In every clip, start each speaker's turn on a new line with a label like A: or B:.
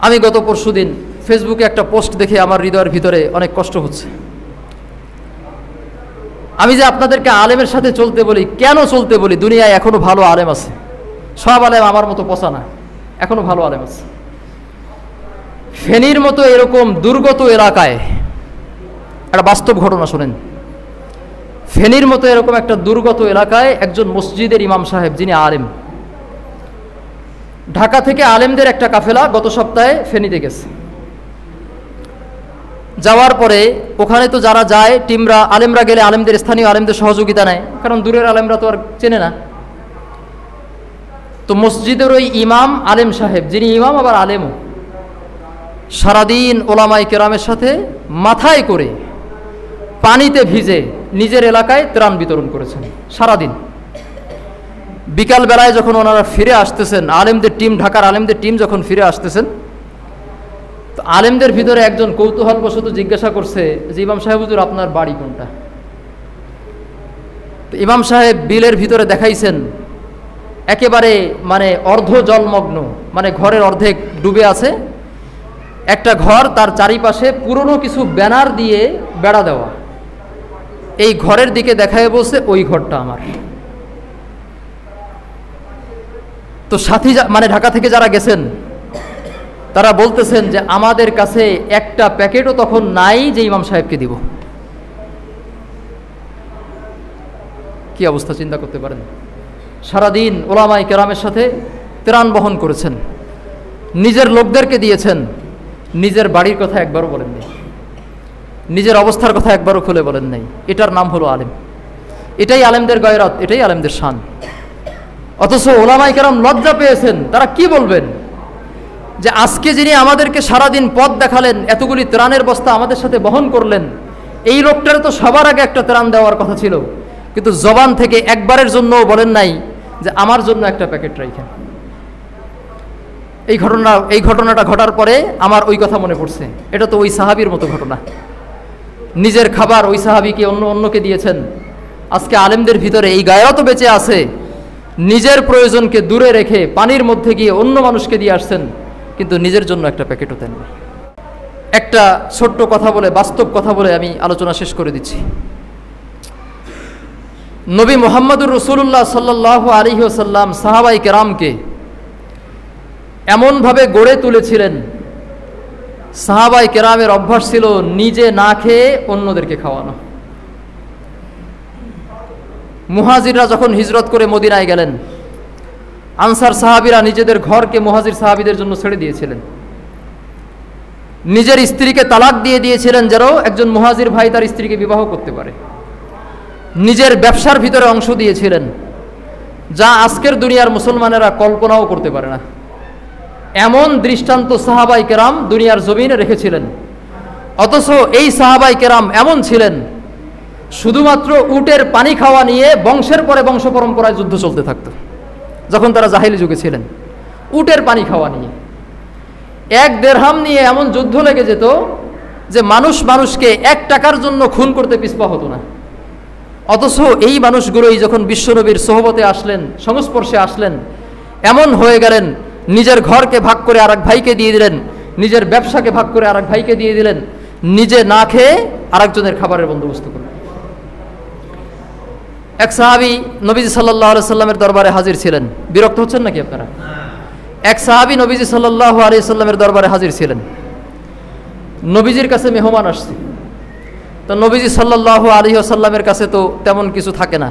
A: আমি গত পরশুদিন ফেসবুকে একটা পোস্ট দেখে আমার হৃদয়ের ভিতরে অনেক কষ্ট হচ্ছে। আমি যে আপনাদেরকে আলেমের সাথে চলতে বলি, কেন চলতে বলি? দুনিয়ায় এখনো ভালো আলেম আছে, সব আলেম আমার মতো পচা না, এখনো ভালো আলেম আছে। ফেনীর মতো এরকম দুর্গত এলাকায় একটা বাস্তব ঘটনা শোনেন। ফেনীর মতো এরকম একটা দুর্গত এলাকায় একজন মসজিদের ইমাম সাহেব, যিনি আলেম, ঢাকা থেকে আলেমদের একটা কাফেলা গত সপ্তাহে ফেনীতে গেছে। যাওয়ার পরে ওখানে তো যারা যায় টিমরা, আলেমরা গেলে আলেমদের, স্থানীয় আলেমদের সহযোগিতা নেয়, কারণ দূরের আলেমরা তো আর চেনে না। তো মসজিদের ওই ইমাম, আলেম সাহেব, যিনি ইমাম আবার আলেমও, সারাদিন ওলামায়ে কেরামের সাথে মাথায় করে পানিতে ভিজে নিজের এলাকায় ত্রাণ বিতরণ করেছেন সারাদিন। বিকাল বেলায় যখন ওনারা ফিরে আসতেছেন, আলেমদের টিম, ঢাকার আলেমদের টিম যখন ফিরে আসতেছেন, তো আলেমদের ভিতরে একজন কৌতূহলবশত জিজ্ঞাসা করছে যে, ইমাম সাহেব হুজুর, আপনার বাড়ি কোনটা? তো ইমাম সাহেব বিলের ভিতরে দেখাইছেন একেবারে মানে অর্ধ জলমগ্ন, মানে ঘরের অর্ধেক ডুবে আছে একটা ঘর, তার চারিপাশে পুরনো কিছু ব্যানার দিয়ে বেড়া দেওয়া। এই ঘরের দিকে দেখায় বলছে, ওই ঘরটা আমার। তো সাথী মানে ঢাকা থেকে যারা গেছেন তারা বলতেছেন যে আমাদের কাছে একটা প্যাকেটও তখন নাই যে ইমাম সাহেবকে দিব। কি অবস্থা চিন্তা করতে পারেন। সারাদিন ওলামায়ে কেরামের সাথে ত্রাণ বহন করেছেন, নিজের লোকদেরকে দিয়েছেন, নিজের বাড়ির কথা একবারও বলেন নাই, নিজের অবস্থার কথা একবারও খুলে বলেন নাই। এটার নাম হলো আলেম। এটাই আলেমদের গয়রত, এটাই আলেমদের শান। অথচ ওলামায়ে কেরাম লজ্জা পেয়েছেন। তারা কি বলবেন যে আজকে যিনি আমাদেরকে সারাদিন পথ দেখালেন, এতগুলি ত্রাণের বস্তা আমাদের সাথে বহন করলেন, এই লোকটার তো সবার আগে একটা ত্রাণ দেওয়ার কথা ছিল, কিন্তু জবান থেকে একবারের জন্যও বলেন নাই যে আমার জন্য একটা প্যাকেট রাখেন। এই ঘটনাটা ঘটার পরে আমার ওই কথা মনে পড়ছে, এটা তো ওই সাহাবীর মতো ঘটনা। নিজের খাবার ওই সাহাবীকে অন্যকে দিয়েছেন। আজকে আলেমদের ভিতরে এই গায়রতও বেঁচে আছে, নিজের প্রয়োজনকে দূরে রেখে পানির মধ্যে গিয়ে অন্য মানুষকে দিয়ে আসছেন, কিন্তু নিজের জন্য একটা প্যাকেটও দেন। একটা ছোট্ট কথা বলে, বাস্তব কথা বলে আমি আলোচনা শেষ করে দিচ্ছি। নবী মুহাম্মদুর রাসূলুল্লাহ সাল্লাল্লাহু আলাইহি ওয়াসাল্লাম সাহাবায়ে কেরামকে এমনভাবে গড়ে তুলেছিলেন, সাহাবায়ে কেরামের অভ্যাস ছিল নিজে না খেয়ে অন্যদেরকে খাওয়ানো। মুহাজিররা যখন হিজরত করে মদিনায় গেলেন, আনসার সাহাবীরা নিজেদের ঘরকে মুহাজির সাহাবীদের জন্য ছেড়ে দিয়েছিলেন। নিজের স্ত্রীকে তালাক দিয়ে দিয়েছিলেন যেন একজন মুহাজির ভাই তার স্ত্রীকে বিবাহ করতে পারে। নিজের ব্যবসার ভিতরে অংশ দিয়েছিলেন, যা আজকের দুনিয়ার মুসলমানেরা কল্পনাও করতে পারে না। এমন দৃষ্টান্ত সাহাবায়ে কেরাম দুনিয়ার জমিনে রেখেছিলেন। অথচ এই সাহাবায়ে কেরাম এমন ছিলেন, শুধুমাত্র উটের পানি খাওয়া নিয়ে বংশের পরে বংশ পরম্পরায় যুদ্ধ চলতে থাকতো। যখন তারা জাহিলি যুগে ছিলেন, উটের পানি খাওয়া নিয়ে, এক দেরহাম নিয়ে এমন যুদ্ধ লেগে যেত যে মানুষ মানুষকে 1 টাকার জন্য খুন করতে পিছপা হতো না। অথচ এই মানুষগুলোই যখন বিশ্বনবীর সোহবতে আসলেন, সংস্পর্শে আসলেন, এমন হয়ে গেলেন, নিজের ঘরকে ভাগ করে আরেক ভাইকে দিয়ে দিলেন, নিজের ব্যবসাকে ভাগ করে আরেক ভাইকে দিয়ে দিলেন, নিজে না খেয়ে আরেকজনের খাবারের বন্দোবস্ত করলেন। এক সাহাবী নবীজি সাল্লাল্লাহু আলাইহি সাল্লামের দরবারে হাজির ছিলেন। বিরক্ত হচ্ছেন নাকি আপনারা? এক সাহাবী নবীজি সাল্লাল্লাহু আলাইহি সাল্লামের দরবারে হাজির ছিলেন। নবীজির কাছে মেহমান আসছে। তো নবীজি সাল্লাল্লাহু আলাইহি সাল্লামের কাছে তো তেমন কিছু থাকে না,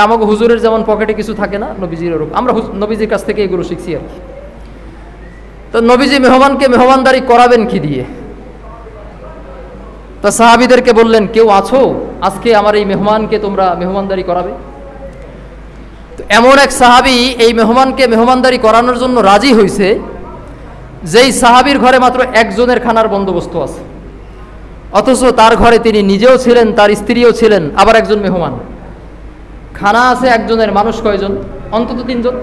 A: আমাকে হুজুরের যেমন পকেটে কিছু থাকে না, নবীজির ওরকম। আমরা নবীজির কাছ থেকে এগুলো শিখছি আর কি। তো নবীজি মেহমানকে মেহমানদারি করাবেন কি দিয়ে? তা সাহাবীদেরকে বললেন, কেউ আছো আজকে আমার এই মেহমানকে তোমরা মেহমানদারি করাবে? তো এমন এক সাহাবী এই মেহমানকে মেহমানদারি করানোর জন্য রাজি হয়েছে, যেই সাহাবীর ঘরে মাত্র একজনের খানার বন্দোবস্ত আছে, অথচ তার ঘরে তিনি নিজেও ছিলেন, তার স্ত্রীও ছিলেন, আবার একজন মেহমান। খানা আছে একজনের, মানুষ কয়জন? অন্তত 3 জন।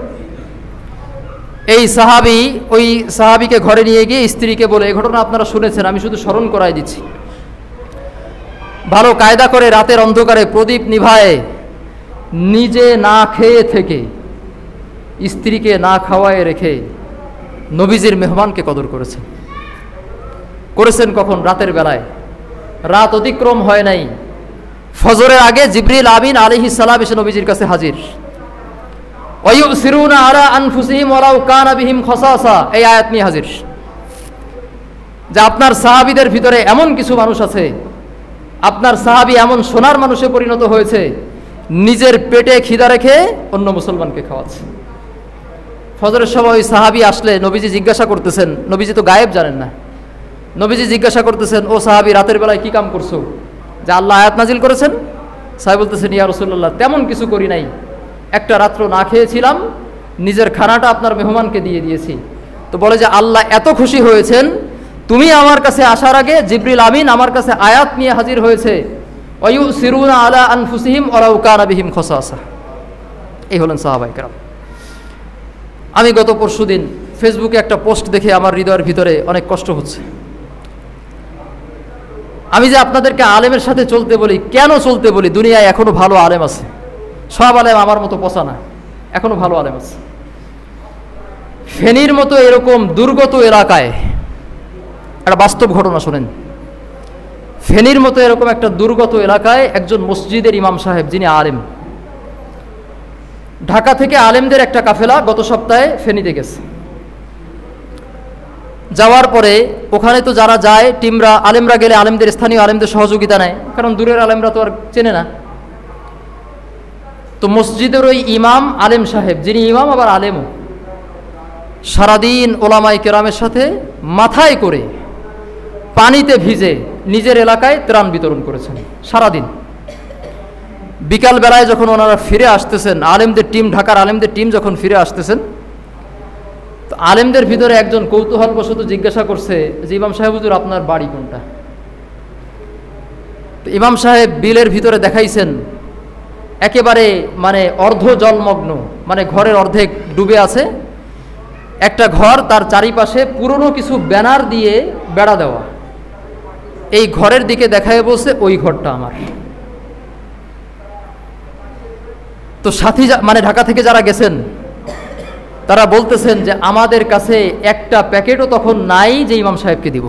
A: এই সাহাবী ওই সাহাবীকে ঘরে নিয়ে গিয়ে স্ত্রীকে বলে, এই ঘটনা আপনারা শুনেছেন, আমি শুধু স্মরণ করাই দিচ্ছি, ভালো কায়দা করে রাতের অন্ধকারে প্রদীপ নিভায়ে নিজে না খেয়ে থেকে স্ত্রীকে না খাওয়ায় রেখে নবীজির মেহমানকে কদর করেছেন। করেছেন কখন? রাতের বেলায়। রাত অতিক্রম হয় নাই, ফজরের আগে জিবরিল আমিন আলাইহিস সালাম এসে নবীজির কাছে হাজির। ওয়ায়ুসিরুনা আলা আনফুসিহিম ওয়ালাউ কানা বিহিম খাসাসা, এই আয়াত নিয়ে হাজির যে আপনার সাহাবীদের ভিতরে এমন কিছু মানুষ আছে, আপনার সাহাবী এমন সোনার মানুষে পরিণত হয়েছে, নিজের পেটে খিদা রেখে অন্য মুসলমানকে খাওয়াচ্ছে। ফজরের সময় ওই সাহাবী আসলে নবীজি জিজ্ঞাসা করতেছেন, নবীজি তো গায়েব জানেন না, নবীজি জিজ্ঞাসা করতেছেন, ও সাহাবী রাতের বেলায় কি কাম করছো, যে আল্লাহ আয়াত নাজিল করেছেন? সাহাবী বলতেছেন, ইয়া রাসূলুল্লাহ, তেমন কিছু করি নাই, একটা রাত্র না খেয়েছিলাম, নিজের খানাটা আপনার মেহমানকে দিয়ে দিয়েছি। তো বলে যে আল্লাহ এত খুশি হয়েছেন, তুমি আমার কাছে আসার আগে জিবরিল আমিন আমার কাছে আয়াত নিয়ে হাজির হয়েছে, ওয়ায়ুসিরুনা আলা আনফুসিহিম ওয়ালাউ কানা বিহিম খাসাসা। এই হলেন সাহাবায়ে কেরাম। আমি গত পরশুদিন ফেসবুকে একটা পোস্ট দেখে আমার হৃদয়ের ভিতরে অনেক কষ্ট হচ্ছে। আমি যে আপনাদেরকে আলেমের সাথে চলতে বলি, কেন চলতে বলি? দুনিয়ায় এখনো ভালো আলেম আছে, সব আলেম আমার মতো পচা না, এখনো ভালো আলেম আছে। ফেনীর মতো এরকম দুর্গত এলাকায় একটা বাস্তব ঘটনা শোনেন। ফেনীর মতো এরকম একটা দুর্গত এলাকায় একজন মসজিদের ইমাম সাহেব, যিনি আলেম, ঢাকা থেকে আলেমদের একটা কাফেলা গত সপ্তাহে ফেনীতে গেছে। যাওয়ার পরে ওখানে তো যারা যায় টিমরা, আলেমরা গেলে আলেমদের, স্থানীয় আলেমদের সহযোগিতা নেয়, কারণ দূরের আলেমরা তো আর চেনে না। তো মসজিদের ওই ইমাম আলেম সাহেব, যিনি ইমাম আবার আলেমও, সারাদিন ওলামায়ে কেরামের সাথে মাথায় করে পানিতে ভিজে নিজের এলাকায় ত্রাণ বিতরণ করেছেন সারাদিন। বিকাল বেলায় যখন ওনারা ফিরে আসতেছেন, আলেমদের টিম, ঢাকার আলেমদের টিম যখন ফিরে আসতেছেন, তো আলেমদের ভিতরে একজন কৌতূহলবশত জিজ্ঞাসা করছে যে, ইমাম সাহেব হুজুর, আপনার বাড়ি কোনটা? তো ইমাম সাহেব বিলের ভিতরে দেখাইছেন একেবারে মানে অর্ধ জলমগ্ন, মানে ঘরের অর্ধেক ডুবে আছে একটা ঘর, তার চারিপাশে পুরনো কিছু ব্যানার দিয়ে বেড়া দেওয়া। এই ঘরের দিকে দেখায় বলছে, ওই ঘরটা আমার। তো সাথী মানে ঢাকা থেকে যারা গেছেন তারা বলতেছেন যে আমাদের কাছে একটা প্যাকেটও তখন নাই যে ইমাম সাহেবকে দিব।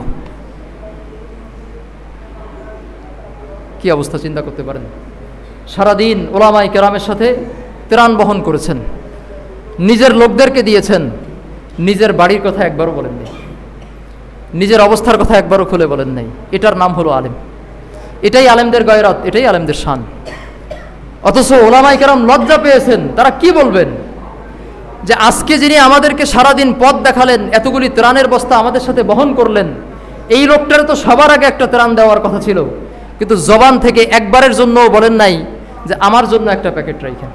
A: কি অবস্থা চিন্তা করতে পারেন। সারাদিন ওলামায়ে কেরামের সাথে ত্রাণ বহন করেছেন, নিজের লোকদেরকে দিয়েছেন, নিজের বাড়ির কথা একবারও বলেন নাই, নিজের অবস্থার কথা একবারও খুলে বলেন নাই। এটার নাম হলো আলেম। এটাই আলেমদের গয়রত, এটাই আলেমদের শান। অথচ ওলামায়ে কেরাম লজ্জা পেয়েছেন, তারা কি বলবেন যে আজকে যিনি আমাদেরকে সারাদিন পথ দেখালেন, এতগুলি ত্রাণের বস্তা আমাদের সাথে বহন করলেন, এই লোকটার তো সবার আগে একটা ত্রাণ দেওয়ার কথা ছিল, কিন্তু জবান থেকে একবারের জন্যও বলেন নাই যে আমার জন্য একটা প্যাকেট রাখেন।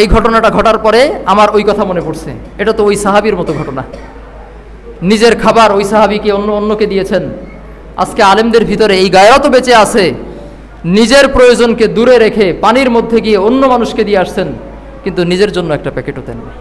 A: এই ঘটনাটা ঘটার পরে আমার ওই কথা মনে পড়ছে, এটা তো ওই সাহাবীর মতো ঘটনা। নিজের খাবার ওই সাহাবীকে অন্যকে দিয়েছেন। আজকে আলেমদের ভিতরে এই গায়রত বেঁচে আছে, নিজের প্রয়োজনকে দূরে রেখে পানির মধ্যে গিয়ে অন্য মানুষকে দিয়ে আসছেন, কিন্তু নিজের জন্য একটা প্যাকেটও দেননি।